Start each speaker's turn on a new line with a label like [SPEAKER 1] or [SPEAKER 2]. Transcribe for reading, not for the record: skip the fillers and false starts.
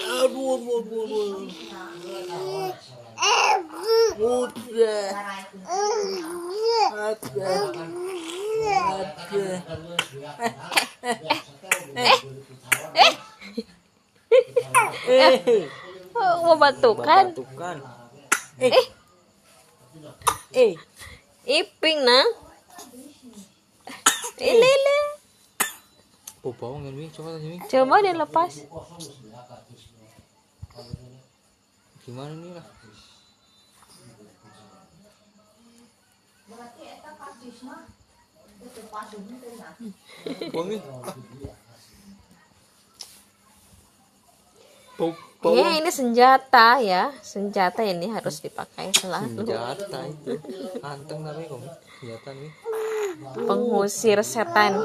[SPEAKER 1] Aduh, aduh. Udah.
[SPEAKER 2] Mau batukan? Iping nah. Ini. Coba dilepas.
[SPEAKER 1] Gimana nih lah?
[SPEAKER 2] Ya, ini senjata ya. Senjata ini harus dipakai selalu.
[SPEAKER 1] Senjata itu. Anteng namanya kok. Senjata nih.
[SPEAKER 2] Pengusir setan.